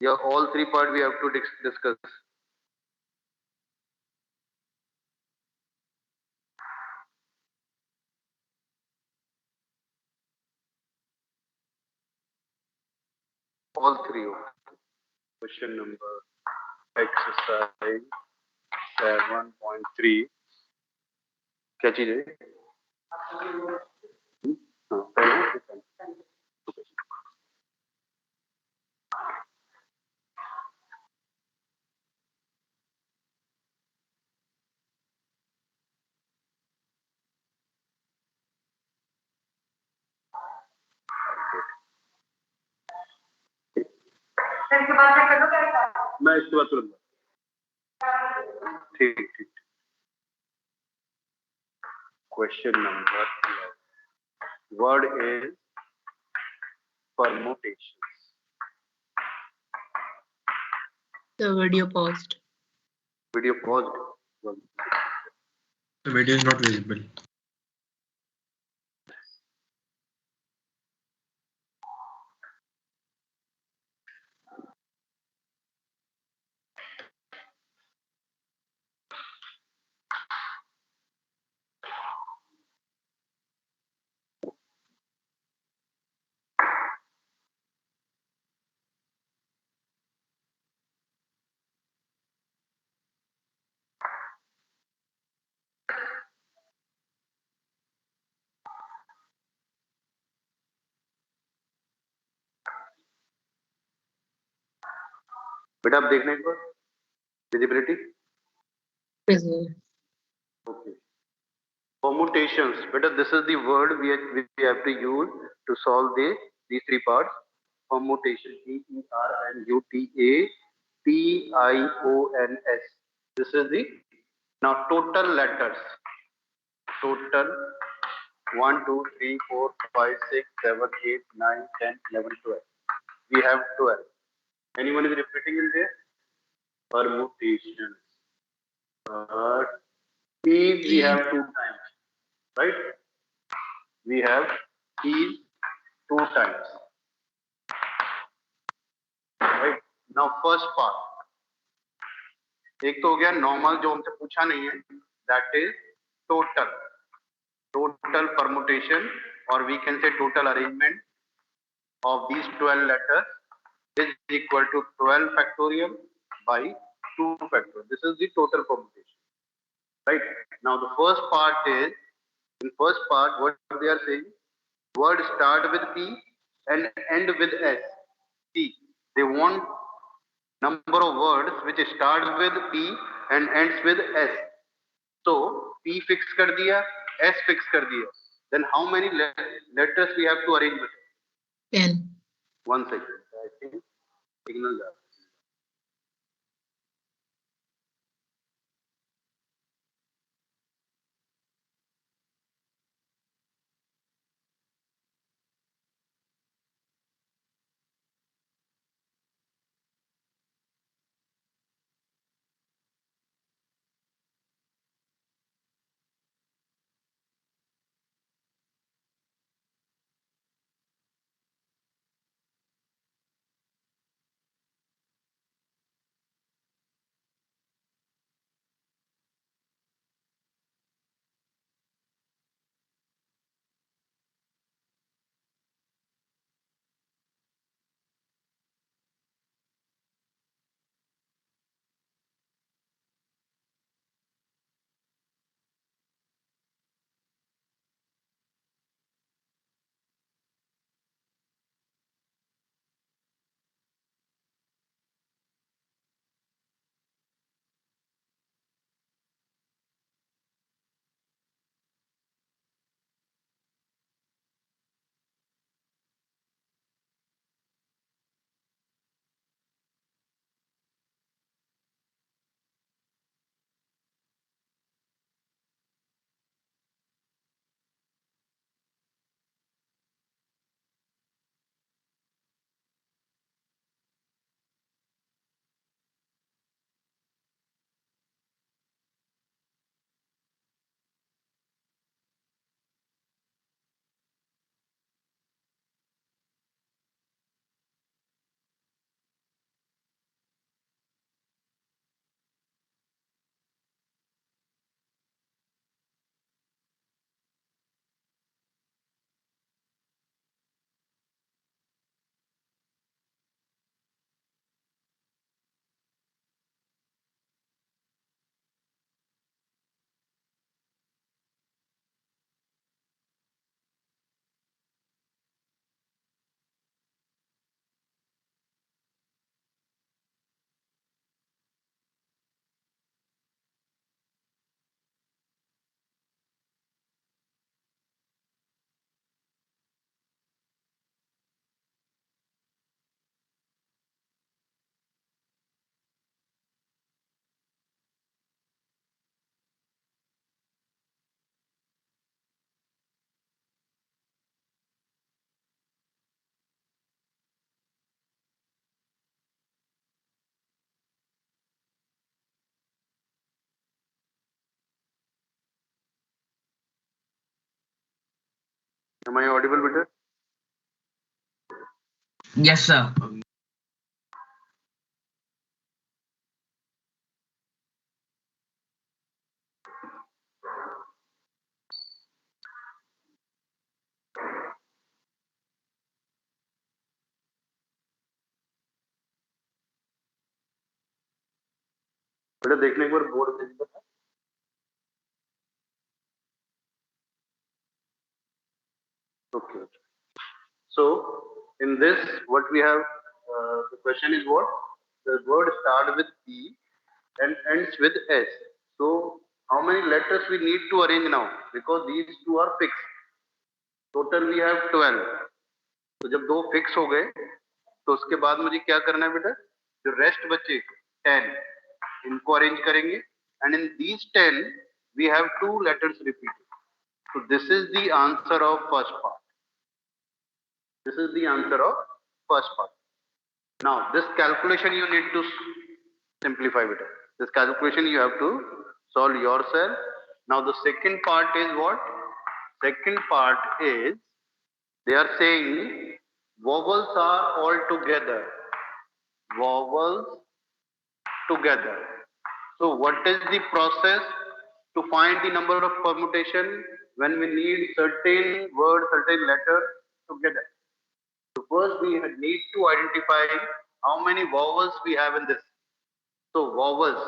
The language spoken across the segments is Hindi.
Yeah, all three part we have to discuss. All three. Question number exercise 7.3 क्या चीज है? हाँ, मैं इसके बाद तुरंत ठीक ठीक question number word is permutations. The video paused. Video paused. The video is not visible. बेटा आप देखने को visibility Present. okay. Permutations, beta this is the word we have to use to solve these three parts. Permutation, PERMUTATIONS. This is the now total letters. Total 1 2 3 4 5 6 7 8 9 10 11 12. We have 12. Anyone is repeating in there? Permutations. P we have 2 times, right? We have P 2 times, right? Now first part, एक तो हो गया नॉर्मल जो हमसे पूछा नहीं है, that is total permutation or we can say total arrangement of these 12 letters is equal to 12 factorial by 2 factorial. This is the total permutation, right? Now the first part is, in first part what they are saying, word start with P and end with S. P, they want number of words which starts with P and ends with S. So P fix कर दिया, S fix कर दिया. Then how many letters we have to arrange with? 10. 1 second. I think signal that. Am I audible, better? Yes, sir. बेटा देखने एक बार बोर्ड भेज दो। Okay. So in this, what we have, the question is what? The word start with E and ends with S. So how many letters we need to arrange now? Because these two are fixed. Total we have 12. तो जब दो फिक्स हो गए तो उसके बाद मुझे क्या करना है बेटा? जो रेस्ट बचे 10 इनको अरेंज करेंगे and in these 10 we have two letters repeated. So this is the answer of first part. This is the answer of first part. Now this calculation you need to simplify it. This calculation you have to solve yourself. Now the second part is what? Second part is they are saying vowels are all together. Vowels together. So what is the process to find the number of permutation when we need certain words, certain letters together? So first we need to identify how many vowels we have in this. So vowels.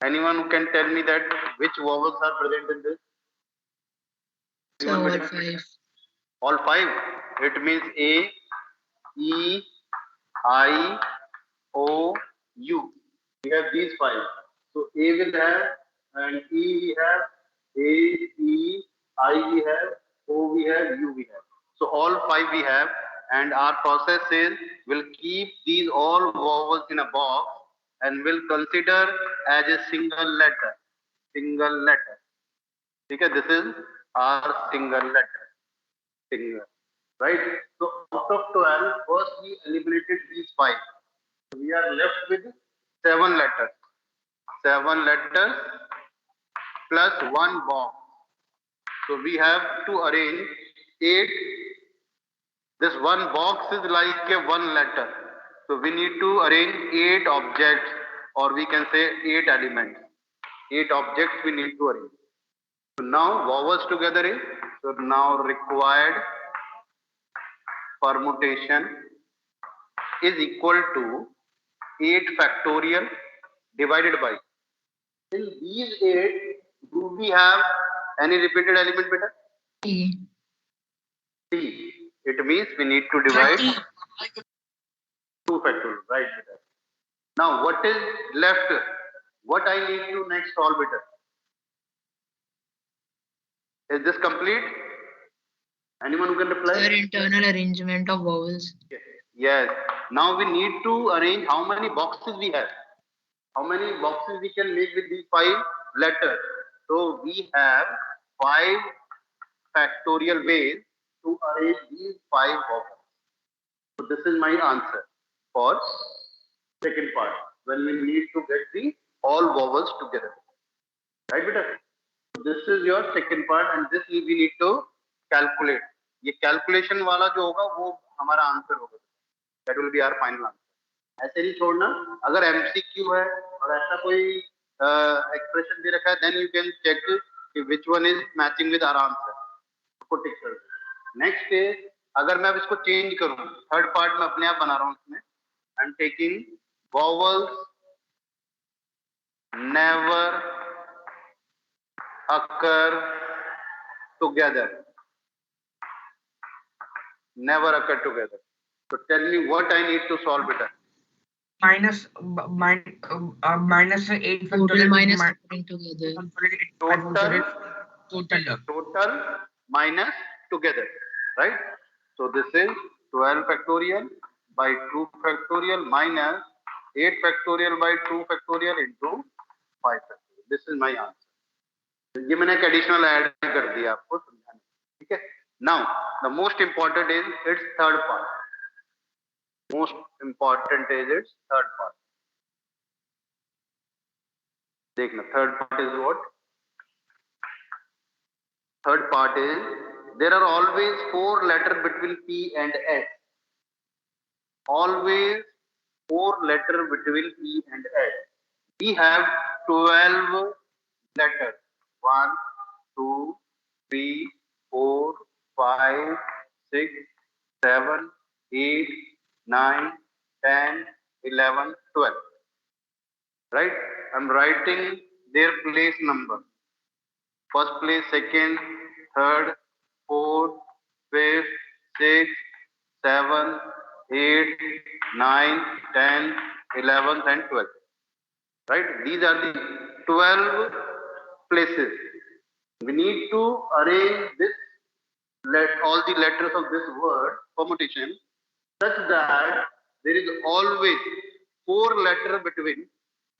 Anyone who can tell me that which vowels are present in this? So all 5. All 5. It means A, E, I, O, U. We have these 5. So A will have, and E we have, A, E, I we have, O we have, U we have. So all 5 we have, and our process is we'll keep these all vowels in a box and will consider as a single letter. Single letter. Okay, this is our single letter. Single. Right? So out of 12, first we eliminated these 5. So we are left with 7 letters. 7 letters plus 1 box. So we have to arrange 8. This 1 box is like a 1 letter. So we need to arrange 8 objects, or we can say 8 elements. 8 objects we need to arrange. So now vowels together is, so now required permutation is equal to 8 factorial divided by. In these 8, do we have any repeated element, beta? T. T. It means we need to divide 2 factorial, right? Beta? Now what is left? What I need to next solve, beta? Is this complete? Anyone who can reply? Sir, internal arrangement of vowels. Yes. Now we need to arrange how many boxes we have. How many boxes we can make with these 5 letters? So we have 5 factorial ways to arrange these 5 vowels. So this is my answer for second part when we need to get the all vowels together. Right, beta? So this is your second part and this we need to calculate. ये calculation वाला जो होगा वो हमारा आंसर होगा. That will be our final answer. ऐसे नहीं छोड़ना. अगर MCQ है और ऐसा कोई एक्सप्रेशन दे रखा है, then you can check कि which one is matching with our answer. उसको टिक कर दो. Next is अगर मैं अब इसको चेंज करूं, थर्ड पार्ट में अपने आप बना रहा हूं इसमें. I'm taking vowels never occur together. Never occur together. So tell me what I need to solve it. Minus 8 Total minus factorial. occurring together. Total minus together, right? So this is 12 factorial by 2 factorial minus 8 factorial by 2 factorial into 5 factorial. This is my answer. ये मैंने एक additional add कर दिया आपको समझाने. ठीक है? Now the most important is its third part. Most important is its third part. देखना third part is what? third part is there are always 4 letters between P and S. Always 4 letters between P and S. We have 12 letters. 1, 2, 3, 4, 5, 6, 7, 8, 9, 10, 11, 12. Right? I'm writing their place number. First place, second, third, fourth, fifth, sixth, seventh, eighth, ninth, 10th, 11th, and 12th. Right? These are the 12 places. We need to arrange this all the letters of this word permutation such that there is always 4 letters between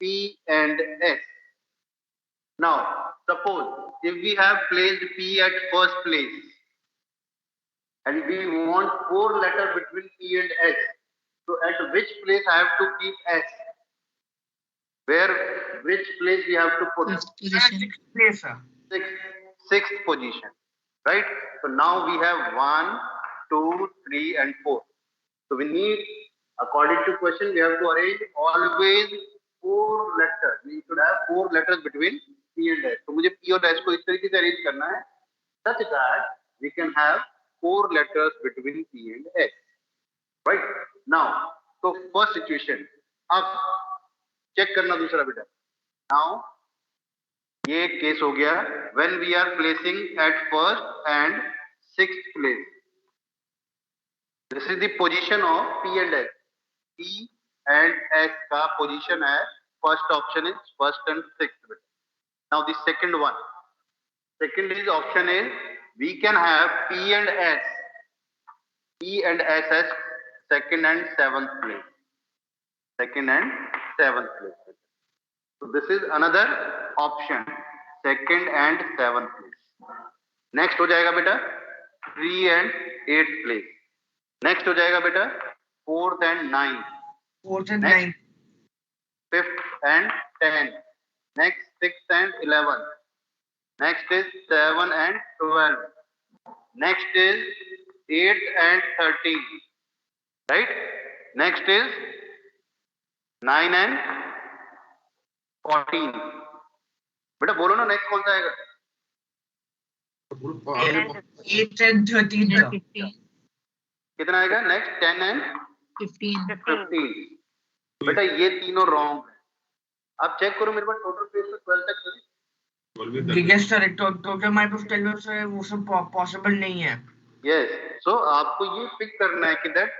P and S. Now, suppose if we have placed P at first place and we want 4 letters between P and S, so at which place I have to keep S? Which place we have to put? Fifth position. Sixth place, sir. Sixth position, right? So now we have 1, 2, 3, and 4. So we need, according to question, we have to arrange always 4 letters. We should have 4 letters between P and S. So मुझे P और S को इस तरीके से arrange करना है, such that we can have 4 letters between P and S. Right? Now, so first situation. अब check करना दूसरा बेटा. Now, ये केस हो गया when we are placing at first and sixth place. This is the position of P and S. P and S का position है, first option is first and sixth. Now the second one. Second is option is we can have P and S. P and S as second and seventh place. Second and seventh place. So this is another option. Second and seventh place. Next हो जाएगा बेटा 3 and 8th place. Next हो जाएगा बेटा 4th and 9th. 4th and Next, 9th. 5th and 10th. Next 6th and 11th. Next is 7 and 12. Next is 8 and 13. Right? Next is 9 and 14. बेटा बोलो ना नेक्स्ट कौन सा आएगा? 8th and 13th. And 15. कितना आएगा? Next 10 and 15. 15. बेटा ये तीनों रॉन्ग है. आप चेक करो मेरे पास टोटल पेज पे 12 तक है. यस सर, टोटल हमारे पास 12 है, वो सब पॉसिबल नहीं है. यस, सो आपको ये पिक करना है कि दैट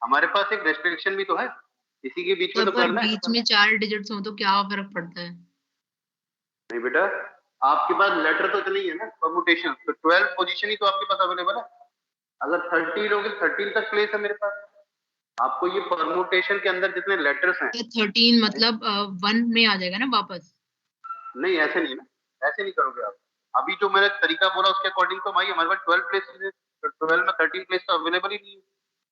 हमारे पास एक रेस्ट्रिक्शन भी तो है, इसी के बीच में तो पर करना है. बीच में 4 डिजिट्स हो तो क्या फर्क पड़ता है? नहीं बेटा, आपके पास लेटर तो इतने ही है ना परमुटेशन, तो 12 पोजीशन ही तो आपके पास अवेलेबल है. अगर 13 होगे 13 तक प्लेस है मेरे पास. आपको ये परमुटेशन के अंदर जितने लेटर्स हैं, तो 13 मतलब 1 में आ जाएगा ना वापस? नहीं ऐसे नहीं ना, ऐसे नहीं करोगे आप. अभी जो मैंने तरीका बोला उसके अकॉर्डिंग तो भाई हमारे पास 12 प्लेसेस है, तो 12 में 13 प्लेस तो अवेलेबल ही नहीं है.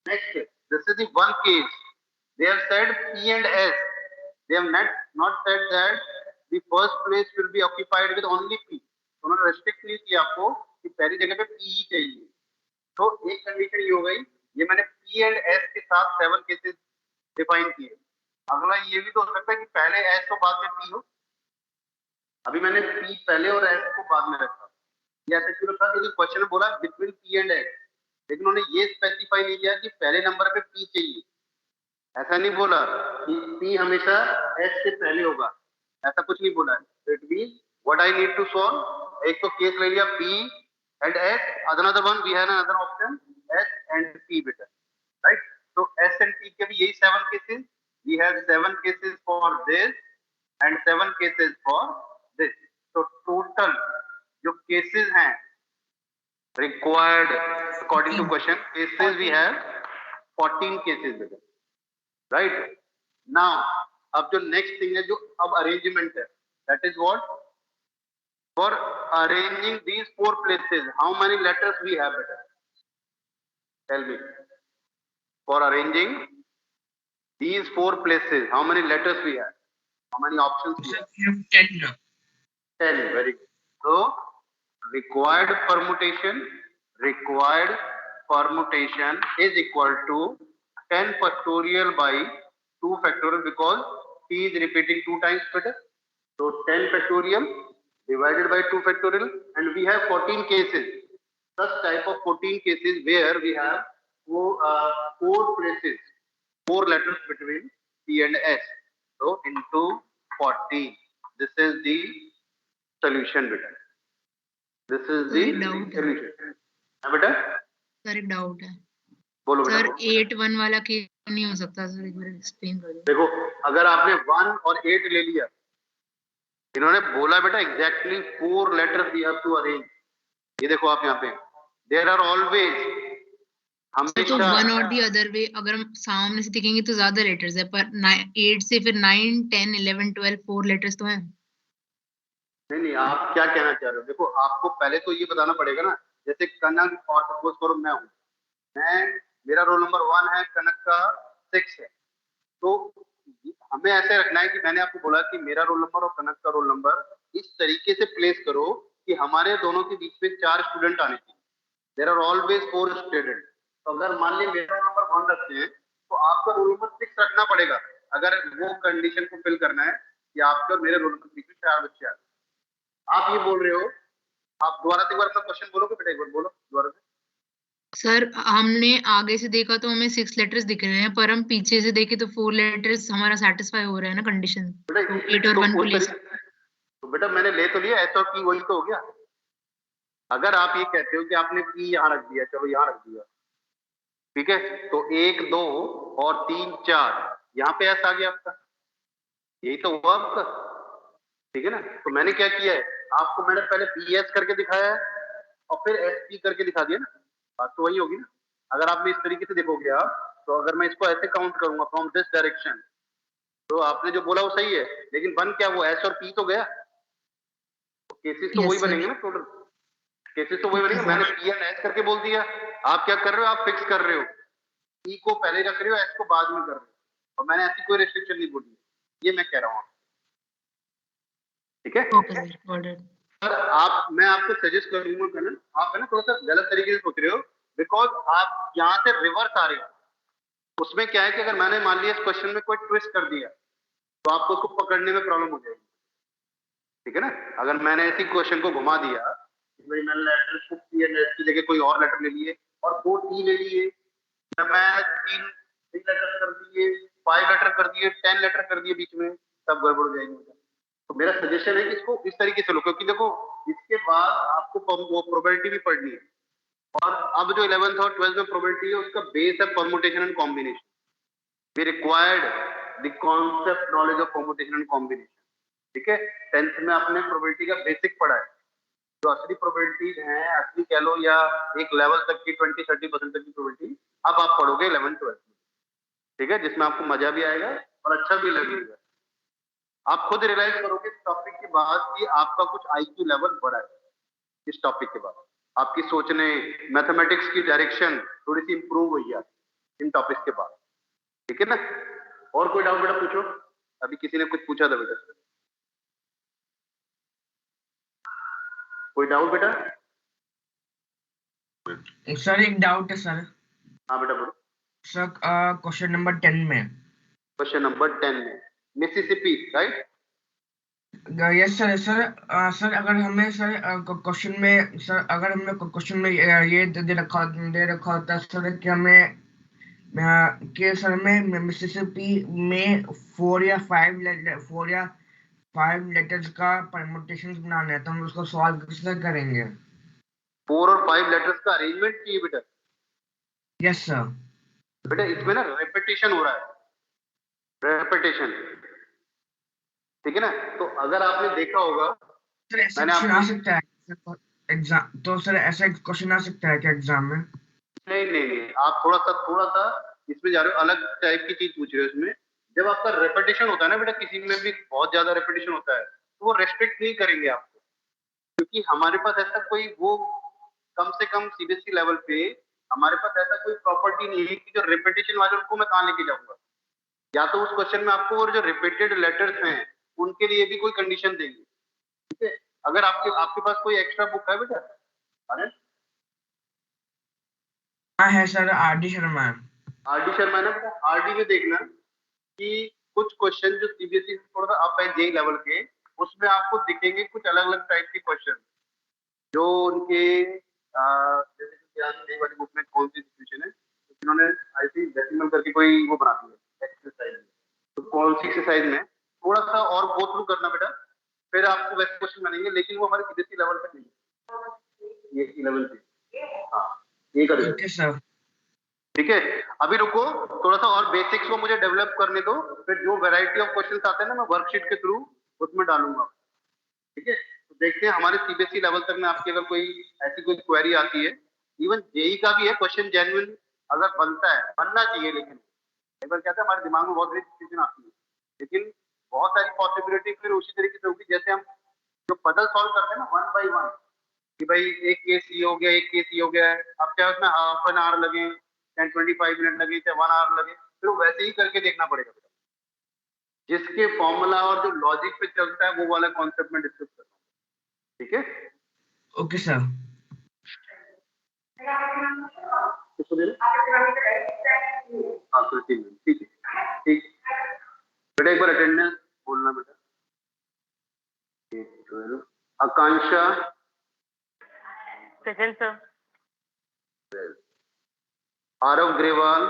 Next, this is the one case they have said P and S. They have not said that the first place will be occupied with only P. उन्होंने रेस्ट्रिक्ट नहीं किया आपको कि पहली जगह पे P ही चाहिए. तो एक कंडीशन ये हो गई, ये मैंने P and S के साथ 7 केसेस डिफाइन किए. अगला ये भी तो हो सकता है कि पहले S तो बाद में P हो. अभी मैंने P पहले और S को बाद में रखा. ये ऐसा क्यों रखा? क्योंकि क्वेश्चन में बोला बिटवीन P and S, लेकिन उन्होंने ये स्पेसिफाई नहीं किया कि पहले नंबर पे P चाहिए. ऐसा नहीं बोला कि P हमेशा S से पहले होगा, ऐसा कुछ नहीं बोला है. तो it means what I need to solve, एक तो केस ले लिया P and S, another one we have another option S and P बेटा, right? So S and P के भी यही 7 cases, we have 7 cases for this and 7 cases for this. So total जो cases हैं required according to question cases we have 14 cases बेटा, right? Now अब जो next thing है जो अब arrangement है, that is what for arranging these 4 places how many letters we have better, tell me. For arranging these 4 places how many letters we have, how many options we have? 10. 10. Very good. So required permutation is equal to 10 factorial by 2 factorial because p is repeating 2 times better. So 10 factorial divided by 2 factorial, and we have 14 cases. Such type of 14 cases where we have four places, 4 letters between P and S. So into 14. This is the solution, beta. This is the solution. हाँ बेटा? सर एक डाउट है बोलो सर बेटा। 8-1 वाला केस नहीं हो सकता सर, एक बार एक्सप्लेन करो। देखो अगर आपने 1 और 8 ले लिया, इन्होंने बोला बेटा exactly 4 letters you have to arrange. ये देखो आप यहाँ पे देयर आर ऑलवेज तो वन और दी अदर वे अगर हम सामने से देखेंगे तो ज्यादा लेटर्स है, पर 8 से फिर 9, 10, 11, 12 4 लेटर्स तो हैं। नहीं, आप क्या कहना चाह रहे हो? देखो आपको पहले तो ये बताना पड़ेगा ना, जैसे कनक और सपोज करो मैं मेरा रोल नंबर 1 है, कनक का 6 है, तो हमें ऐसे रखना है कि मैंने आपको बोला कि मेरा रोल नंबर और कनक का रोल नंबर इस तरीके से प्लेस करो कि हमारे दोनों के बीच में 4 स्टूडेंट आने चाहिए। There are always 4 student. तो अगर मान ली मेरा रोल नंबर 1 रखते हैं तो आपका रोल नंबर 6 रखना पड़ेगा, अगर वो कंडीशन को फिल करना है कि आपके और मेरे रोल नंबर के बीच में 4 बच्चे आए। आप ये बोल रहे हो, आप दोबारा से एक बार अपना क्वेश्चन बोलोगे बेटा, एक बार बोलो दोबारा से। सर हमने आगे से देखा तो हमें 6 लेटर्स दिख रहे हैं, पर हम पीछे से देखे तो 4 लेटर्स हमारा सेटिस्फाई हो रहा है ना कंडीशन। तो 8 और 1 प्लेस। तो बेटा मैंने ले तो लिया, एस और पी वही तो हो गया। अगर आप ये कहते हो कि आपने पी यहाँ रख दिया, चलो यहाँ रख दिया, ठीक है, तो 1, 2 और 3, 4 यहाँ पे एस आ गया आपका, यही तो हुआ आपका, ठीक है ना। तो मैंने क्या किया है, आपको मैंने पहले पी एस करके दिखाया है और फिर एस पी करके दिखा दिया ना, बात तो वही होगी ना। अगर आप इस तरीके से देखोगे आप, तो अगर मैं इसको ऐसे काउंट करूंगा फ्रॉम दिस डायरेक्शन, तो आपने जो बोला वो सही है, लेकिन बन क्या वो एस और पी तो गया, तो केसेस तो वही बनेंगे ना, टोटल केसेस तो वही बनेंगे। मैंने पी एंड एस करके बोल दिया, आप क्या कर रहे हो, आप फिक्स कर रहे हो, पी को पहले रख रहे हो, एस को बाद में कर रहे हो, और मैंने ऐसी कोई रेस्ट्रिक्शन नहीं बोली, ये मैं कह रहा हूँ, ठीक है। सर आप, मैं आपको सजेस्ट करूंगा करण, आप है ना थोड़ा सा गलत तरीके से सोच रहे हो, बिकॉज आप यहाँ से रिवर्स आ रहे हो। उसमें क्या है कि अगर मैंने मान लिया इस क्वेश्चन में कोई ट्विस्ट कर दिया तो आपको उसको पकड़ने में प्रॉब्लम हो जाएगी, ठीक है ना। अगर मैंने ऐसी क्वेश्चन को घुमा दिया, भाई मैंने लेटर को पी एंड एस की जगह कोई और लेटर ले लिए और 2 टी ले लिए, मैं 3 लेटर कर दिए, 5 लेटर कर दिए, 10 लेटर कर दिए बीच में, सब गड़बड़ हो जाएगी। तो मेरा सजेशन है कि इसको इस तरीके से लो, क्योंकि देखो इसके बाद आपको वो प्रोबेबिलिटी भी पढ़नी है, और अब जो 11th और 12th में प्रोबेबिलिटी है उसका बेस है permutation and combination. We required the concept knowledge of permutation and combination, ठीक है। 10th में आपने प्रोबेबिलिटी का बेसिक पढ़ा है, जो असली प्रोबेबिलिटीज हैं, असली कह लो या एक लेवल तक की 20-30% तक की प्रोबेबिलिटी अब आप पढ़ोगे 11th 12th में, ठीक है, जिसमें आपको मजा भी आएगा और अच्छा भी लगेगा। आप खुद रियलाइज करोगे इस टॉपिक के बाद कि आपका कुछ आईक्यू लेवल बढ़ा है। इस टॉपिक के बाद आपकी सोचने, मैथमेटिक्स की डायरेक्शन थोड़ी सी इंप्रूव हुई है इन टॉपिक्स के बाद, ठीक है ना। और कोई डाउट बेटा पूछो, अभी किसी ने कुछ पूछा था बेटा, कोई डाउट बेटा? सर एक डाउट है सर। हाँ बेटा बोलो सर। क्वेश्चन नंबर 10 में, क्वेश्चन नंबर 10 में Mississippi, right? Yes sir. Sir अगर हमें सर क्वेश्चन में सर, अगर हमें क्वेश्चन में ये दे रखा होता है सर कि हमें कि सर में मिसिसिपी में 4 या 5 लेटर्स का परमुटेशन बनाना है, तो हम उसको सॉल्व कैसे करेंगे? 4 और 5 लेटर्स का अरेंजमेंट चाहिए बेटा। Yes sir. बेटा इसमें ना रेपिटेशन हो रहा है, रेपिटेशन, ठीक है ना। तो अगर आपने देखा होगा, सर ऐसा क्वेश्चन आ सकता है एग्जाम, तो सर ऐसा क्वेश्चन आ सकता है क्या एग्जाम में? नहीं, आप थोड़ा सा इसमें जा रहे हो, अलग टाइप की चीज पूछ रहे हो। इसमें जब आपका रेपिटेशन होता है ना बेटा, किसी में भी बहुत ज्यादा रेपिटेशन होता है, तो वो रेस्ट्रिक्ट नहीं करेंगे आपको, क्योंकि हमारे पास ऐसा कोई, वो कम से कम सीबीएसई लेवल पे हमारे पास ऐसा कोई प्रॉपर्टी नहीं है कि जो रेपिटेशन वाले उनको मैं कहाँ लेके जाऊंगा। या तो उस क्वेश्चन में आपको और जो रिपीटेड लेटर्स हैं उनके लिए भी कोई कंडीशन देंगे, ठीक है। अगर आपके आपके पास कोई एक्स्ट्रा बुक है बेटा? अरे हाँ है sir, RD Sharma. RD Sharma ना बेटा, आरडी में देखना कि कुछ क्वेश्चन जो सीबीएसई थोड़ा सा अप है जेई लेवल के, उसमें आपको दिखेंगे कुछ अलग अलग टाइप के क्वेश्चन जो उनके जैसे कि यहाँ जेई वाली बुक में कौन सी डिस्ट्रीब्यूशन है, तो इन्होंने आई थिंक डेसिमल करके कोई वो बना दी है एक्सरसाइज, तो कौन सी एक्सरसाइज में थोड़ा सा और गो थ्रू करना बेटा, फिर आपको वैसे क्वेश्चन बनेंगे, लेकिन वो हमारे सीबीएसई लेवल पे नहीं है, ये लेवल पे। हाँ ये कर ओके सर। ठीक है। अभी रुको, थोड़ा सा और बेसिक्स को मुझे डेवलप करने दो, फिर जो वैरायटी ऑफ क्वेश्चंस आते हैं ना मैं वर्कशीट के थ्रू उसमें डालूंगा। ठीक है, तो देखते हैं हमारे सीबीएसई लेवल तक में आपकी अगर कोई ऐसी कोई क्वेरी आती है, इवन जेई का भी है क्वेश्चन जेन्युइन अगर बनता है, बनना चाहिए, लेकिन एक बार क्या था हमारे दिमाग में बहुत सारी चीजें आती है, लेकिन बहुत सारी पॉसिबिलिटी फिर उसी तरीके से होगी जैसे हम जो पजल सॉल्व करते हैं ना वन बाई वन, कि भाई एक केस ये हो गया, एक केस ये हो गया है, अब चाहे उसमें हाफ एन आवर लगे, चाहे 25 मिनट लगे, चाहे 1 आवर लगे, फिर वैसे ही करके देखना पड़ेगा। जिसके फॉर्मूला और जो लॉजिक पे चलता है वो वाला कॉन्सेप्ट में डिस्कस करना। ठीक है, ओके सर। किसको दे रहे? हाँ कृति मैम, ठीक है ठीक। बेटा एक बार अटेंडेंस बोलना बेटा। 12 Akanksha present sir. Aarav Grewal,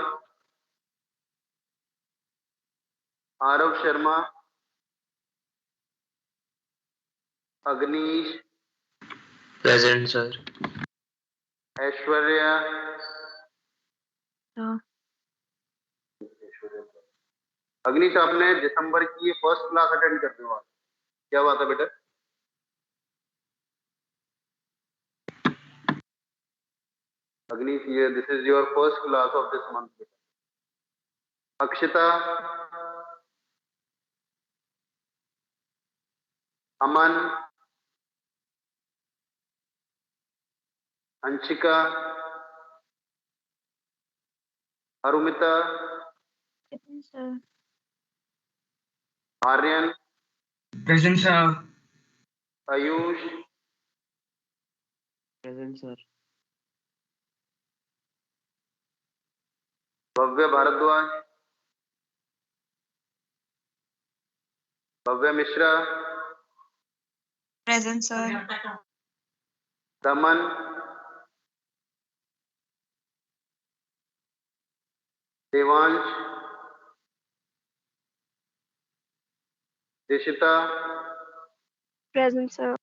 Aarav Sharma, Agnish present sir. Aishwarya Agnish, आपने दिसंबर की ये फर्स्ट क्लास अटेंड करने वाला, क्या बात है बेटा? अग्नीश ये this is your first class of this month. Akshita, Aman, Anshika, Arumita, Aryan, present sir. Ayush, present sir. Bhavya Bhardwaj, Bhavya Mishra, present sir. Daman, Devansh, Dishita, present sir.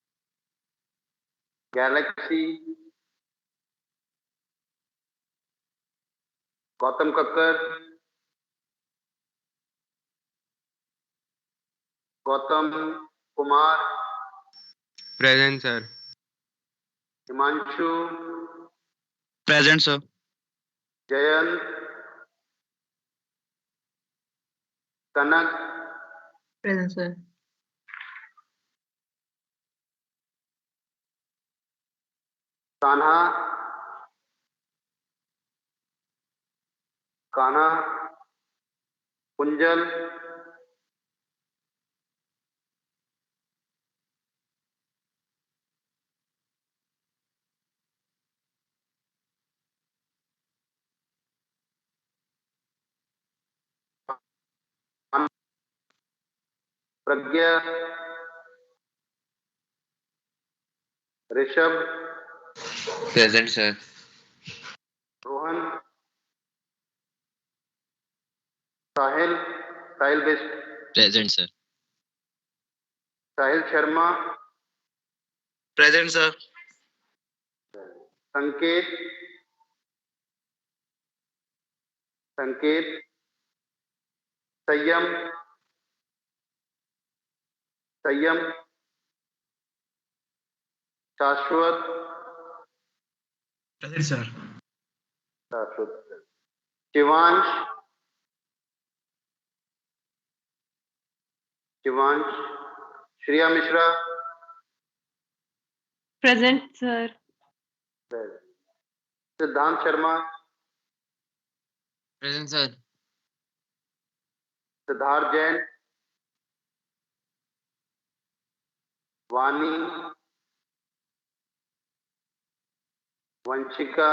Galaxy, Gautam Kakkar, Gautam Kumar, present sir. Himanshu, present sir. Jayant, Kanak, present sir. Kanha, Kanha, Kunjal, Pragya, Rishabh, present sir. Rohan, Sahil, Sahil Bisht, present sir. Sahil Sharma, present sir. Sanket, Sanket, Sanyam, Sanyam, Shashwat, present sir. शाश्वत, शिवांश, शिवांश, श्रेया मिश्रा, प्रेजेंट सर। सिद्धांत शर्मा, प्रेजेंट सर। सिद्धार्थ जैन, वानी, Vanshika,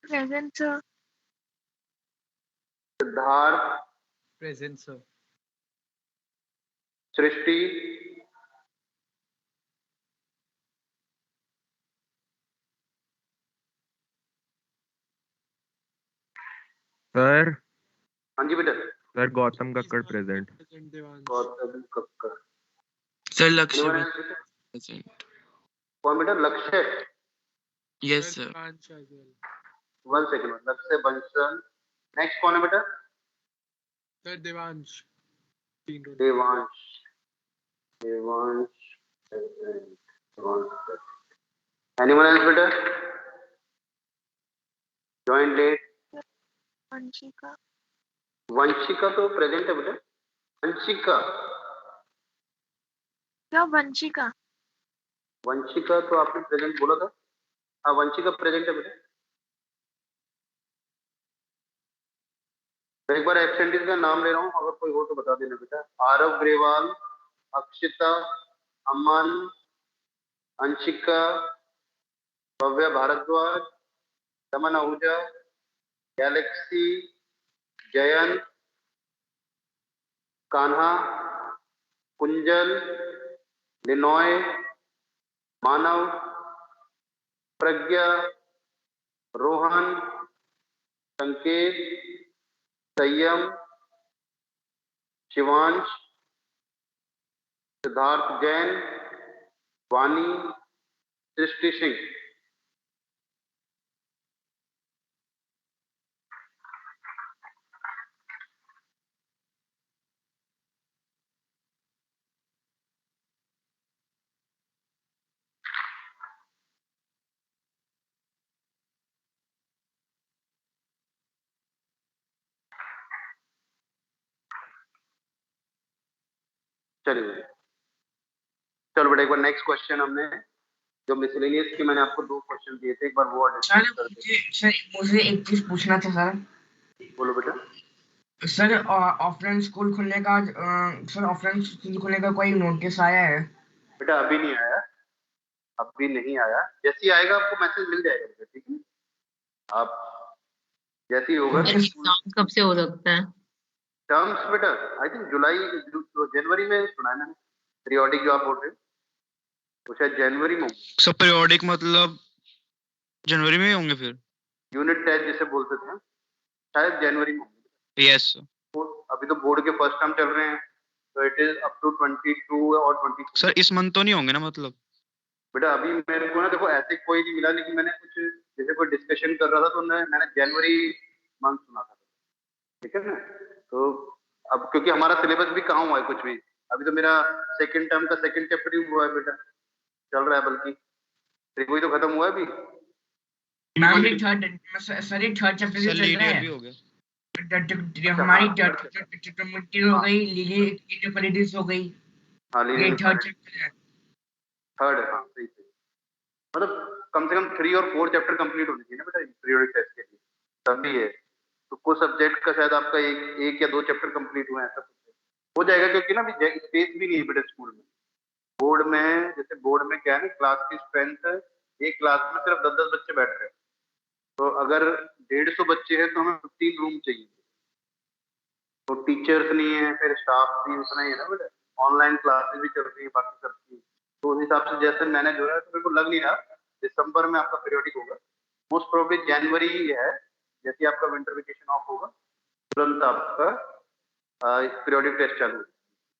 Present, sir. Siddharth, Present, sir. सृष्टि, सर हाँ जी बेटा, sir Gautam Kakkar present. Present, Devansh. Gautam Kakkar, sir लक्ष्य Anyone भी else बेटा? प्रेजेंट। कौन बेटा? लक्ष्य, yes Sir, sir. Devansh as well. 1 second, लक्ष्य बंसल। नेक्स्ट कौन है बेटा? Sir, Devansh. Teen role. Devansh, Devansh present, Devansh. Anyone else बेटा? Join late, Vanshika. वंशिका तो प्रेजेंट है बेटा। वंशिका, क्या वंशिका? वंशिका तो आपने प्रेजेंट बोला था। हाँ, वंशिका प्रेजेंट है बेटा। तो एक बार एब्सेंटीज का नाम ले रहा हूँ, अगर कोई हो तो बता देना बेटा। आरव ग्रेवाल, अक्षिता, अमन, अंशिका, भव्य भारद्वाज, दमन आहूजा, गैलेक्सी, जयंत, कान्हा, कुंजल, लिनॉय, मानव, प्रज्ञा, रोहन, संकेत, संयम, शिवांश, सिद्धार्थ जैन, वानी, सृष्टि सिंह। चलिए चलो बेटा, एक बार नेक्स्ट क्वेश्चन हमने जो मिसलेनियस के मैंने आपको 2 क्वेश्चन दिए थे, एक बार वो सर डिस्कस कर दे। मुझे एक चीज पूछना था सर। बोलो बेटा। सर ऑफलाइन स्कूल खुलने का कोई नोटिस आया है? बेटा अभी नहीं आया, अभी नहीं आया। जैसे ही आएगा आपको मैसेज मिल जाएगा बेटा, ठीक है? आप जैसे ही होगा एग्जाम कब से हो सकता है? टर्म्स बेटा, आई थिंक जुलाई जनवरी में सुना है मैंने। पीरियोडिक जो आप बोल रहे हो वो शायद जनवरी में होंगे। सब पीरियोडिक मतलब जनवरी में ही होंगे फिर? यूनिट टेस्ट जिसे बोलते थे शायद जनवरी में होंगे। Yes sir. अभी तो बोर्ड के फर्स्ट टर्म चल रहे हैं, तो इट इज अप टू 22 और 23। सर इस मंथ तो नहीं होंगे ना मतलब? बेटा अभी मेरे को ना देखो ऐसे कोई नहीं मिला, लेकिन मैंने कुछ जैसे कोई डिस्कशन कर रहा था तो मैंने जनवरी मंथ सुना था, ठीक है ना? तो अब क्योंकि हमारा सिलेबस भी कहाँ हुआ है कुछ भी, अभी तो मेरा सेकंड टर्म का सेकंड चैप्टर ही हुआ है बेटा, चल रहा है, बल्कि वही तो खत्म हुआ है अभी। मैम ये थर्ड चैप्टर सर चल लीड रहा ईयर है। भी हो गया। हमारी ट्रिग्नोमेट्री हो गई, लीनियरिटीज हो गई, हाँ ये थर्ड चैप्टर है। थर्ड है, हाँ सही सही। मतलब कम से कम 3 और 4 चैप्टर कंप्लीट होने चाहिए ना बेटा पीरियोडिक टेस्ट के लिए, तभी है। तो कुछ सब्जेक्ट का शायद आपका एक या 2 चैप्टर कंप्लीट हुए हैं, ऐसा कुछ हो जाएगा, क्योंकि ना अभी स्पेस भी नहीं है बेटा स्कूल में। बोर्ड में जैसे बोर्ड में क्या है ना, क्लास की स्ट्रेंथ है, एक क्लास में सिर्फ 10-10 बच्चे बैठ रहे हैं, तो अगर 150 बच्चे हैं तो हमें 15 रूम चाहिए। तो टीचर्स नहीं है, फिर स्टाफ भी उतना ही है ना बेटा, ऑनलाइन क्लासेस भी चल रही है बाकी सबकी। तो उस हिसाब से जैसे मैनेज हो रहा है, तो मेरे को लग नहीं रहा दिसंबर में आपका पीरियोडिक होगा, मोस्ट प्रोबेबली जनवरी ही है। जैसे आपका विंटर वेकेशन ऑफ होगा तुरंत आपका पीरियोडिक टेस्ट चालू हो,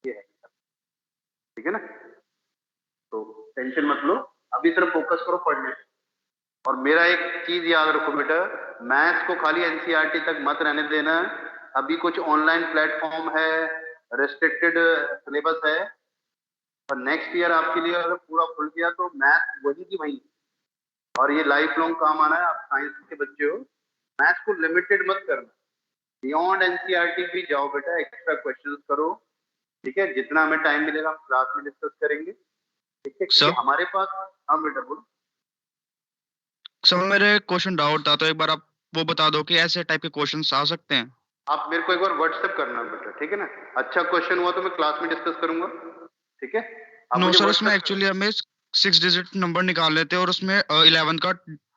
ये है, ठीक है ना? तो टेंशन मत लो, अभी सिर्फ फोकस करो पढ़ने पे। और मेरा एक चीज याद रखो बेटा, मैथ्स को खाली एनसीईआरटी तक मत रहने देना। अभी कुछ ऑनलाइन प्लेटफॉर्म है, रेस्ट्रिक्टेड सिलेबस है, और नेक्स्ट ईयर आपके लिए अगर पूरा खुल गया तो मैथ वही की वही, और ये लाइफ लॉन्ग काम आना है। आप साइंस के बच्चे हो, मैथ्स को लिमिटेड मत करना, बियॉन्ड एनसीईआरटी भी जाओ बेटा, एक्स्ट्रा क्वेश्चंस करो, ठीक है? जितना हमें टाइम मिलेगा हम क्लास में डिस्कस करेंगे, ठीक है? क्योंकि हमारे पास, हाँ बेटा बोलो। सर मेरे क्वेश्चन डाउट था, तो एक बार आप वो बता दो कि ऐसे टाइप के क्वेश्चंस आ सकते हैं? आप मेरे को एक बार व्हाट्सएप करना बेटा, ठीक है ना? अच्छा क्वेश्चन हुआ तो मैं क्लास में डिस्कस करूंगा, ठीक है? नो सर, उसमें एक्चुअली हमें 6 डिजिट नंबर निकाल लेते हैं और उसमें 11 का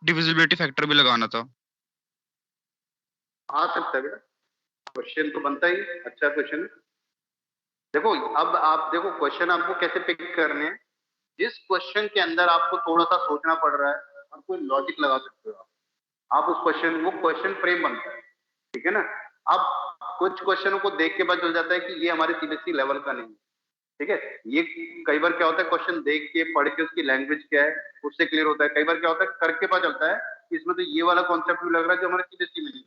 डिविजिबिलिटी फैक्टर भी लगाना था। आ सकता है बेटा, क्वेश्चन तो बनता ही, अच्छा क्वेश्चन। देखो अब आप देखो क्वेश्चन आपको कैसे पिक करने हैं, जिस क्वेश्चन के अंदर आपको थोड़ा सा सोचना पड़ रहा है और कोई लॉजिक लगा सकते हो आप उस क्वेश्चन, वो क्वेश्चन फ्रेम बनता है, ठीक है ना। अब कुछ क्वेश्चनों को देख के पता चल जाता है कि ये हमारे सीबीएसई लेवल का नहीं है, ठीक है। ये कई बार क्या होता है, क्वेश्चन देख के पढ़ के उसकी लैंग्वेज क्या है उससे क्लियर होता है। कई बार क्या होता है, करके पता चलता है कि इसमें तो ये वाला कॉन्सेप्ट भी लग रहा है जो हमारे सीबीएसई में नहीं,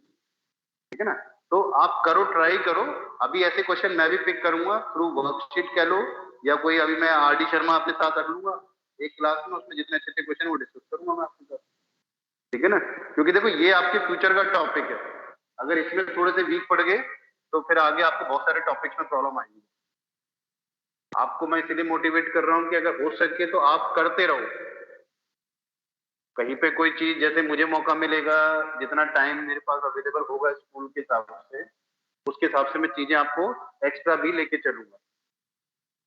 ठीक है ना। तो आप करो, ट्राई करो। अभी ऐसे क्वेश्चन मैं भी पिक करूंगा थ्रू वर्कशीट कह लो, या कोई अभी मैं आर डी शर्मा अपने साथ रख लूंगा एक क्लास में, उसमें जितने अच्छे क्वेश्चन वो डिस्कस करूंगा मैं आपके साथ, ठीक है ना। क्योंकि देखो ये आपके फ्यूचर का टॉपिक है, अगर इसमें थोड़े से वीक पड़ गए तो फिर आगे आपको बहुत सारे टॉपिक्स में प्रॉब्लम आएगी। आपको मैं इसलिए मोटिवेट कर रहा हूं कि अगर हो सके तो आप करते रहो। कहीं पे कोई चीज, जैसे मुझे मौका मिलेगा, जितना टाइम मेरे पास अवेलेबल होगा स्कूल के हिसाब से, उसके हिसाब से मैं चीजें आपको एक्स्ट्रा भी लेके चलूंगा,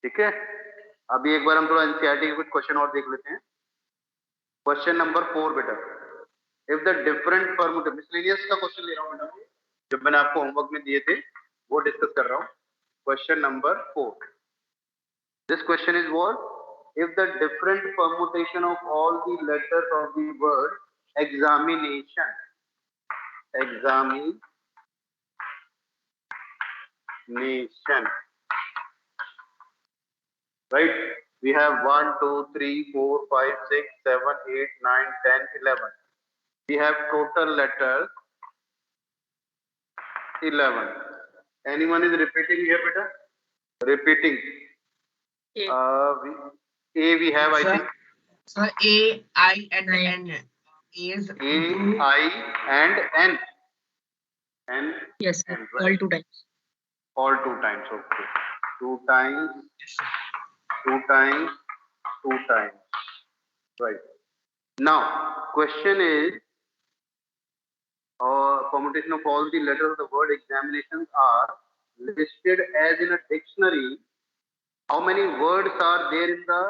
ठीक है। अभी एक बार हम थोड़ा एनसीईआरटी के कुछ क्वेश्चन और देख लेते हैं। क्वेश्चन नंबर 4 बेटा, if the different permutation, miscellaneous का क्वेश्चन ले रहा हूँ बेटा, जो मैंने आपको होमवर्क में दिए थे वो डिस्कस कर रहा हूँ। Question number 4, this question is what, if the different permutation of all the letters of the word examination, right, we have 1 2 3 4 5 6 7 8 9 10 11, we have total letters 11. Anyone is repeating here beta? Repeating. We have, I think, Sir, A, I, and N. Is A, I, and N. N. Yes, sir. N, All right. 2 times. All 2 times. Okay. 2 times. 2 times. 2 times. Right. Now, question is, permutation of all the letters of the word examinations are listed as in a dictionary. How many words are there in the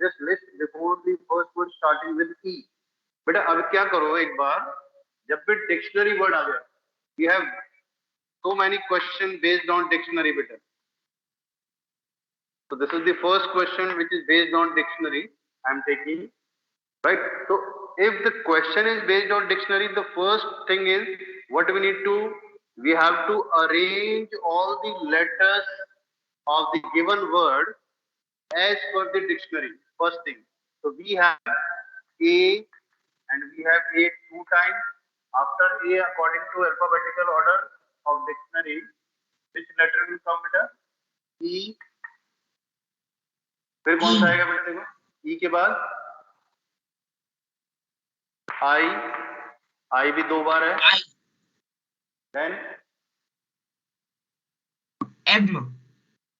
this list before the first word starting with E? बेटा अब क्या करो, एक बार जब भी डिक्शनरी वर्ड आ जाए, we have so many question based on dictionary beta. So this is the first question which is based on dictionary I am taking, right? So if the question is based on dictionary, the first thing is what we need to, we have to arrange all the letters of the given word as per the dictionary. First thing, so we have A, and we have A 2 times. After A, according to alphabetical order of dictionary, which letter will come beta? E. फिर कौन सा आएगा बेटा, देखो E के बाद I भी 2 बार है, then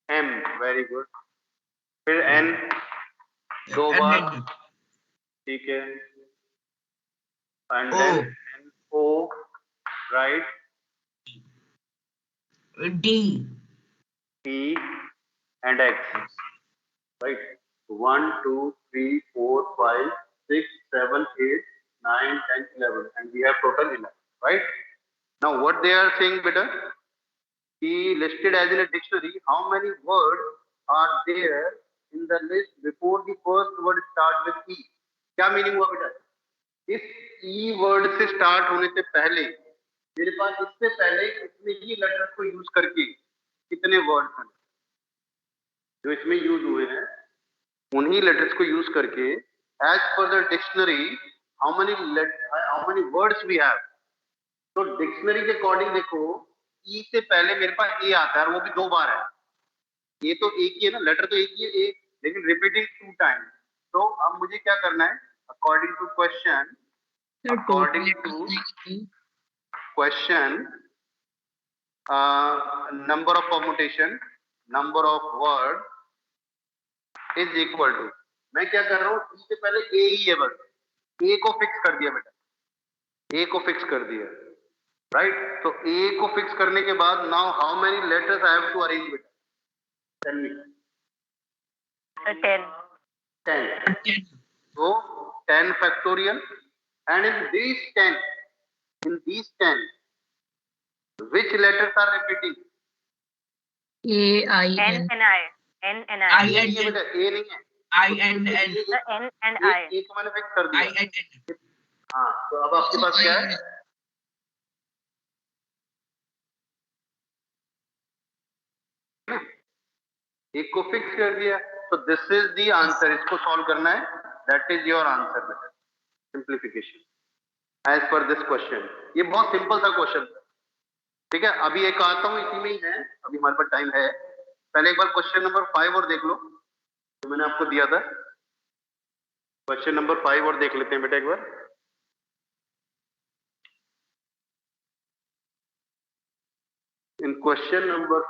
M, very good. फिर N 2 बार, ठीक है, and then O, right, D, E, and X, right. 1 2 3 4 5 6 7 8 9 10 11, and we have total 11, right. Now what they are saying beta, he listed as in a dictionary, how many words are there in the list before the first word start with E? क्या मीनिंग हुआ बेटा, इस E वर्ड से स्टार्ट होने से पहले मेरे पास इससे पहले इतने ही लेटर्स को यूज करके कितने वर्ड्स हैं जो इसमें यूज हुए हैं, उन्हीं लेटर्स को यूज करके as per the dictionary how many words we have. तो डिक्शनरी के अकॉर्डिंग देखो, ई से पहले मेरे पास ए आता है और वो भी 2 बार है। ये तो एक ही है ना, लेटर तो एक ही है ए, लेकिन रिपीटिंग 2 टाइम्स। तो अब मुझे क्या करना है, according to question, number of permutation, number of word is equal to, मैं क्या कर रहा हूँ, इससे पहले ए ही है, बस ए को फिक्स कर दिया बेटा, ए को फिक्स कर दिया, राइट। तो ए को फिक्स करने के बाद now how many letters I have to arrange बेटा, टेल मी। 10। तो 10 factorial And in these 10, which letters are repeating? A I N N. and I. N and I. I A and नहीं है N. बेटा, A नहीं है। I and N. The N and I. A को मैंने फिक्स कर I दिया। and N. हाँ, तो अब आपके पास क्या है? एक को फिक्स कर दिया, तो दिस इज द आंसर। इसको सॉल्व करना है, दैट इज योर आंसर बेटा। Simplification as per this question. ये बहुत सिंपल सा क्वेश्चन था, ठीक है। अभी एक आता हूँ, इसी में ही है, अभी हमारे पास टाइम है। पहले एक बार क्वेश्चन नंबर 5 और देख लो जो मैंने आपको दिया था। क्वेश्चन नंबर 5 और देख लेते हैं बेटा एक बार। इन question number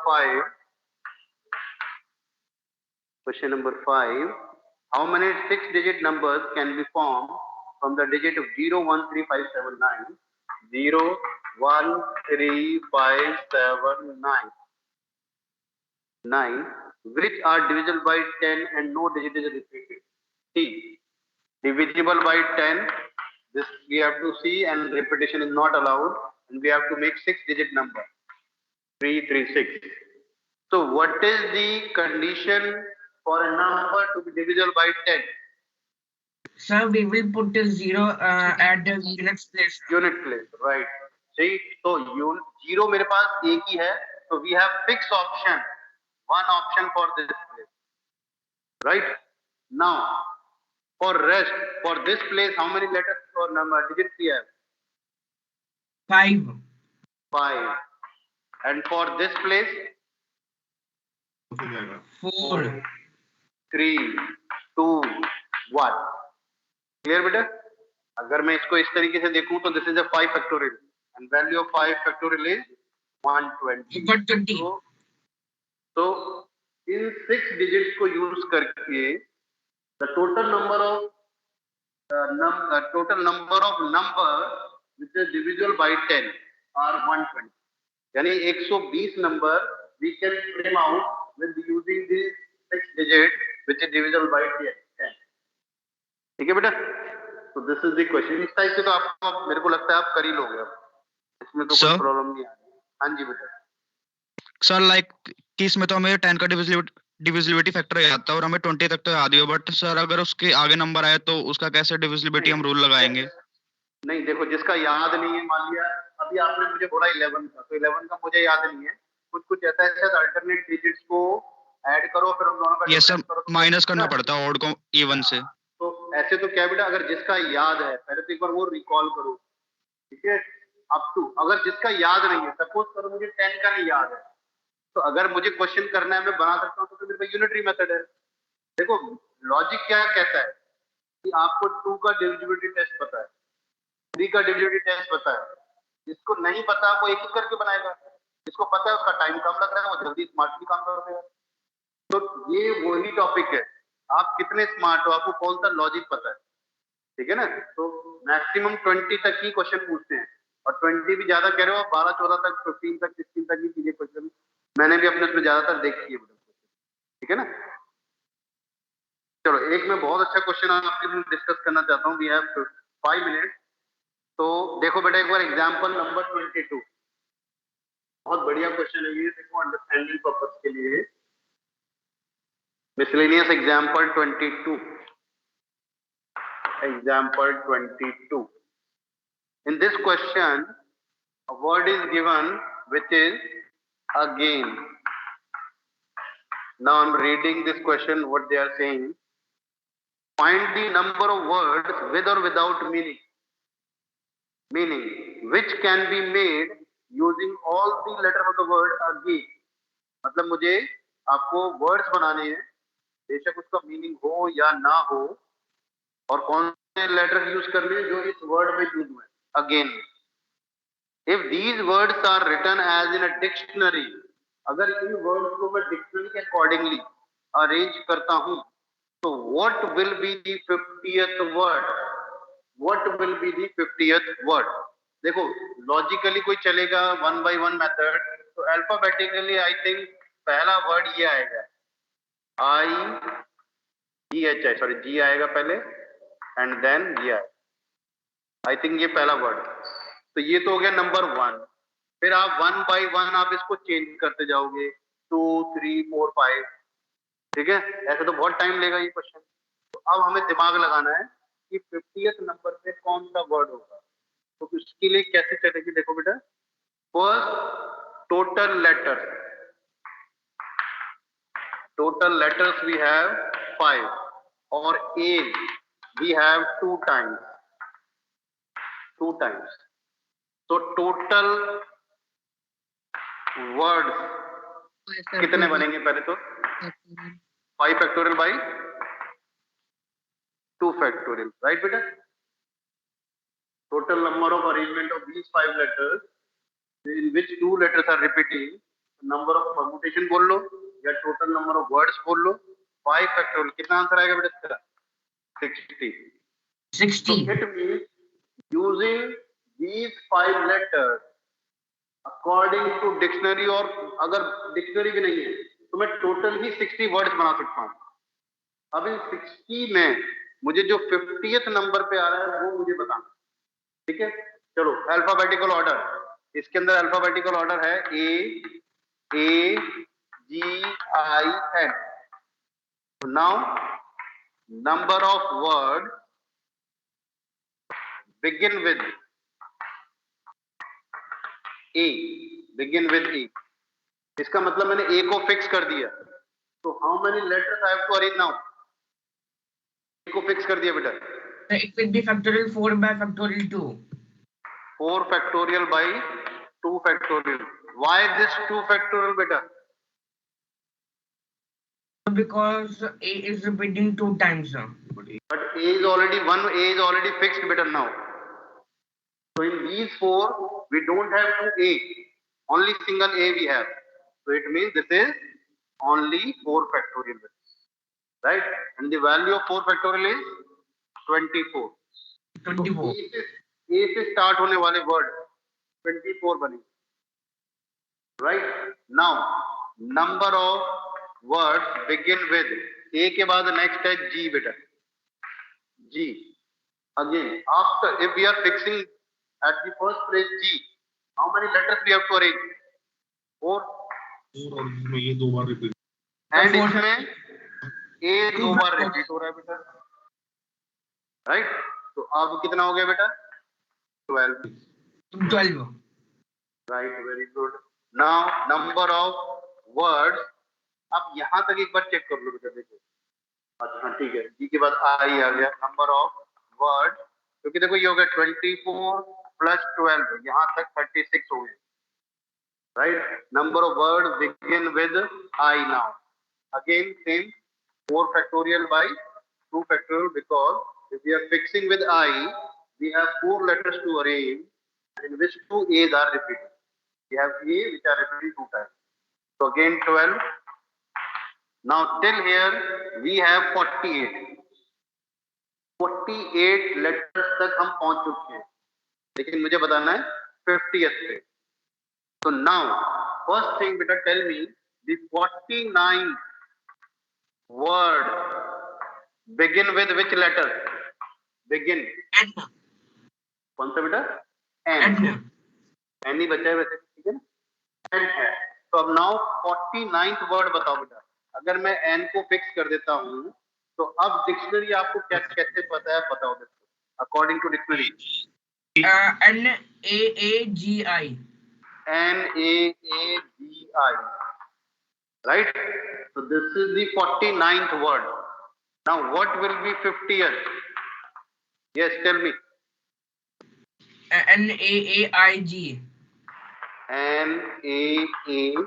5, how many 6-digit numbers can be formed from the digit of 0, 1, 3, 5, 7, 9? 0, 1, 3, 5, 7, 9. 9, which are divisible by 10 and no digit is repeated. See, divisible by 10, this we have to see, and repetition is not allowed, and we have to make 6-digit number. 3, 3, 6. So what is the condition for a number to be divisible by 10? Sir, we will put the 0 at the units place. Unit place, right. See, so 0 मेरे पास एक ही है, so we have fixed option, one option for this place, right? Now for rest, for this place, how many letters or number digits we have? 5. 5. And for this place? 4. 3, 2, 1. Clear बेटा? अगर मैं इसको इस तरीके से देखूं तो this is a 5 factorial and value of 5 factorial is 120. 120. तो इन 6 डिजिट्स को यूज करके the total number of number which is divisible by 10 are 120. यानी 120 number we can frame out with using this 6 digit which is divisible by 10. ठीक है बेटा? तो दिस इज द क्वेश्चन। इस टाइप से तो आपको, मेरे को लगता है आप कर ही लोगे, अब इसमें तो कोई प्रॉब्लम नहीं आएगी। हाँ जी बेटा। सर लाइक कि इसमें तो हमें 10 का डिविजिबिलिटी फैक्टर याद था और हमें 20 तक तो याद ही हो, बट सर अगर उसके आगे नंबर आए तो उसका कैसे डिविजिबिलिटी हम रूल लगाएंगे? नहीं देखो, जिसका याद नहीं है, मान लिया अभी आपने मुझे बोला 11 का, तो 11 का मुझे याद नहीं है, कुछ ऐसा अल्टरनेट डिजिट्स को ऐड करो, फिर उन दोनों का यस सर, माइनस करना पड़ता है ऑड को इवन से। तो ऐसे तो क्या बेटा, अगर जिसका याद है पहले तो एक बार वो रिकॉल करो, ठीक है। अप टू, अगर जिसका याद नहीं है, सपोज करो मुझे 10 का नहीं याद है, तो अगर मुझे क्वेश्चन करना है, मैं बना सकता हूँ, तो मेरे पास यूनिटरी मेथड है। देखो लॉजिक क्या कहता है कि आपको 2 का डिविजिबिलिटी टेस्ट पता है, 3 का डिविजिबिलिटी टेस्ट पता है। जिसको नहीं पता वो एक एक करके बनाएगा, जिसको पता है उसका टाइम कम लग रहा है, वो जल्दी स्मार्टली काम कर देगा। तो ये वही टॉपिक है, आप कितने स्मार्ट हो, आपको कौन सा लॉजिक पता है, ठीक है ना। तो मैक्सिमम 20 तक ही क्वेश्चन पूछते हैं, और 20 भी ज्यादा कह रहे हो, 12, 14 तक, 15 तक, 16 तक ही कीजिए क्वेश्चन। मैंने भी अपने उसमें ज्यादातर देखी है, ठीक है ना। चलो एक मैं बहुत अच्छा क्वेश्चन आपके साथ डिस्कस करना चाहता हूँ। We have 5 minute. तो देखो बेटा एक बार एग्जांपल नंबर 22, बहुत बढ़िया क्वेश्चन है ये, देखो अंडरस्टैंडिंग पर्पस के लिए। Miscellaneous example 22, example 22. In this question a word is given which is again. Now I'm reading this question, what they are saying. Find the number of words with or without meaning which can be made using all the letters of the word again. मतलब मुझे आपको वर्ड्स बनाने हैं, बेशक उसका मीनिंग हो या ना हो, और कौन से लेटर यूज करने हैं जो इस वर्ड में यूज हुए again. If these words are written as in a dictionary, अगर इन वर्ड्स को मैं डिक्शनरी के अकॉर्डिंगली अरेंज करता हूं, तो what will be the 50th word? What will be the 50th word? देखो लॉजिकली कोई चलेगा 1 by 1 मेथड, तो अल्फाबेटिकली आई थिंक पहला वर्ड ये आएगा, जी आएगा पहले, एंड देन ये आएगा। आई थिंक ये पहला वर्ड। तो ये तो हो गया नंबर 1। फिर आप 1 बाय 1 आप इसको चेंज करते जाओगे, 2 3 4 5, ठीक है। ऐसे तो बहुत टाइम लेगा ये क्वेश्चन। तो अब हमें दिमाग लगाना है कि 50th नंबर पे कौन सा वर्ड होगा। तो इसके लिए कैसे चलेगी, देखो बेटा। First total letters we have 5 और A we have 2 times। तो टोटल वर्ड्स कितने बनेंगे पहले तो? 5 फैक्टोरियल बाई 2 फैक्टोरियल, राइट बेटा। Total number of arrangement of these 5 letters in which 2 letters are repeating, number of permutation बोल लो या टोटल नंबर ऑफ वर्ड्स बोल लो। 5 फैक्टोरियल कितना आंसर आएगा बेटा इसका? 60। 60। So it means using these 5 letters according to dictionary, और अगर डिक्शनरी भी नहीं है तो मैं टोटल ही 60 वर्ड्स बना सकता हूँ। अब इन 60 में मुझे जो 50th नंबर पे आ रहा है वो मुझे बताना, ठीक है। चलो अल्फाबेटिकल ऑर्डर, इसके अंदर अल्फाबेटिकल ऑर्डर है AGIN। Now number of word begin with A। इसका मतलब मैंने A को फिक्स कर दिया। तो how many letters I have to arrange now? A को फिक्स कर दिया बेटा। It will be factorial 4 by factorial 2. 4 factorial by 2 factorial। Why this 2 factorial बेटा? Because A is repeating 2 times. But A is already fixed better now. So in these 4 we don't have 2 A, only single A we have. So it means this is only 4 factorial, right? And the value of 4 factorial is 24। 24। A से start होने वाले वर्ड 24 बने, right? Now number of words begin with A के बाद next है G बेटा। G again after, if we are fixing at the first place G, how many letters we have to arrange? 4। और इसमें ये 2 बार रिपीट, and इसमें A 2 बार रिपीट हो रहा है बेटा, राइट। तो अब कितना हो गया बेटा? 12। Right, very good. Now number of words, अब यहां तक एक बार चेक कर लो बेटा, देखो। अच्छा ठीक है, जी के बाद आई आ गया। नंबर ऑफ वर्ड, क्योंकि देखो ये हो गया 24 प्लस 12, यहां तक 36 हो गए, right. Number of word begin with I. Now again same 4 factorial by 2 factorial, because if we are fixing with I, we have 4 letters to arrange, in which 2 A's are repeated. We have A which are repeating 2 times. So again 12. Now till here we have 48. 48 letters तक हम पहुंच चुके हैं, लेकिन मुझे बताना है 50th पे। So now first thing beta, tell me the 49th word begin with which letter? Begin N। कौन सा बेटा? N। N ही बचा है वैसे, ठीक है ना, N है। तो अब नाउ 49th वर्ड बताओ बेटा। अगर मैं N को फिक्स कर देता हूं तो अब डिक्शनरी आपको क्या कैसे पता है, बताओ दोस्तों, according to dictionary. NAAGI। NAAGI, right? So this is the 49th word. Now what will be 50th? Yes, tell me. NAAIG। NAAIG।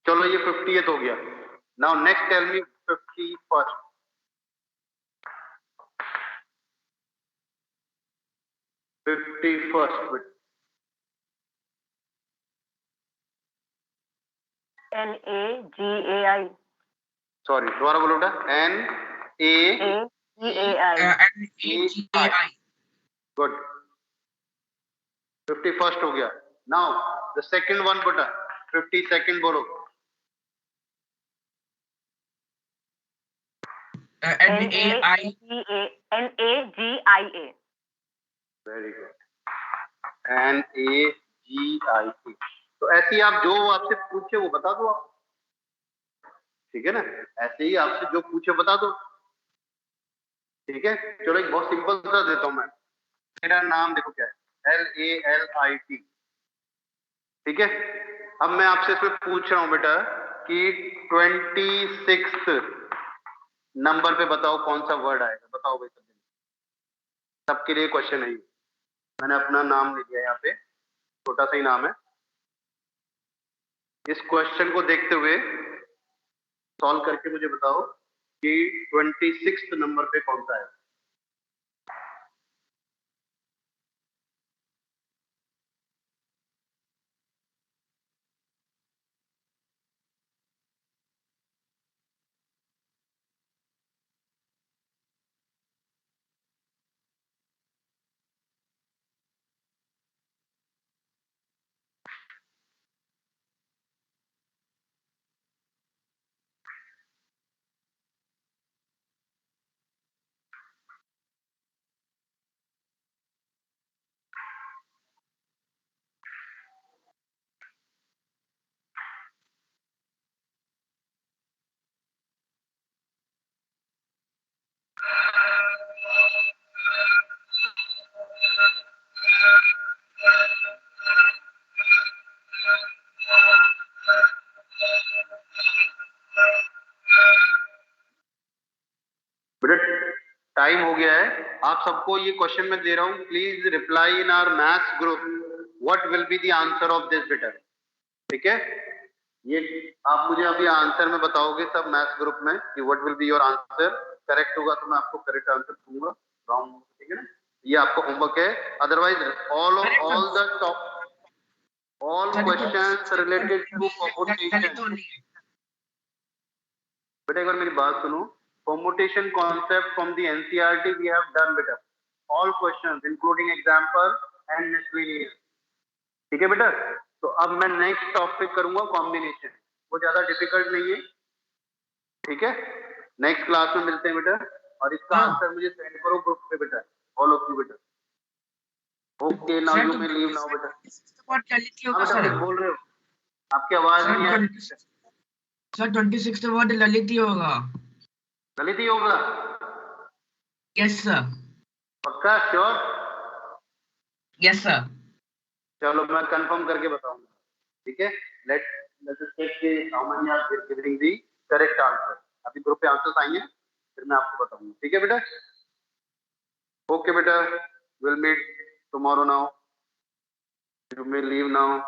चलो ये 50th हो गया। Now next tell me 51st। 51st NAGAI। Sorry, दोबारा बोलो बेटा। NAGAI। गुड, 51st हो गया। नाउ द सेकंड वन बेटा, 52nd बोलो। NAGIA. NAGIA. Very good, NAGIA। तो ऐसे ही आप जो आपसे पूछे वो बता दो आप, ठीक है ना, ऐसे ही आपसे जो पूछे बता दो, ठीक है। चलो एक बहुत सिंपल सा देता हूं मैं, मेरा नाम देखो क्या है, LALIT, ठीक है। अब मैं आपसे इसमें पूछ रहा हूं बेटा कि 26 नंबर पे बताओ कौन सा वर्ड आएगा, बताओ भाई सबके लिए क्वेश्चन है। मैंने अपना नाम लिख दिया यहाँ पे, छोटा सा ही नाम है। इस क्वेश्चन को देखते हुए सॉल्व करके मुझे बताओ कि 26 नंबर पे कौन सा है। टाइम हो गया है, आप सबको ये क्वेश्चन मैं दे रहा हूं, please reply in our maths group what will be the answer of this बेटा, ठीक है। ये आप मुझे अभी आंसर में बताओगे सब मैथ्स ग्रुप में कि what will be your answer. Correct होगा तो मैं आपको करेक्ट आंसर दूंगा, रॉन्ग, ठीक है ना। ये आपका होमवर्क है, otherwise all the top all questions related to permutation। बेटा एक बार मेरी बात सुनो, permutation concept from the NCERT we have done बेटा, all questions including example and miscellaneous, ठीक है बेटा। तो अब मैं नेक्स्ट टॉपिक करूंगा कॉम्बिनेशन, वो ज्यादा डिफिकल्ट नहीं है, ठीक है। नेक्स्ट क्लास में मिलते हैं बेटा, और इसका आंसर मुझे सेंड करो ग्रुप पे बेटा, ऑल ऑफ यू बेटा। Okay now you may leave now बेटा। बोल रहे हो, आपकी आवाज नहीं आ रही सर। 26 वर्ड ललित ही होगा। ललित ही होगा? Yes sir. पक्का? श्योर? Yes sir. चलो मैं कंफर्म करके बताऊंगा, ठीक है। Let's check how many are giving the correct answer. अभी ग्रुप पे आंसर्स आएंगे फिर मैं आपको बताऊंगा, ठीक है बेटा। ओके बेटा, will meet tomorrow now, you may leave now.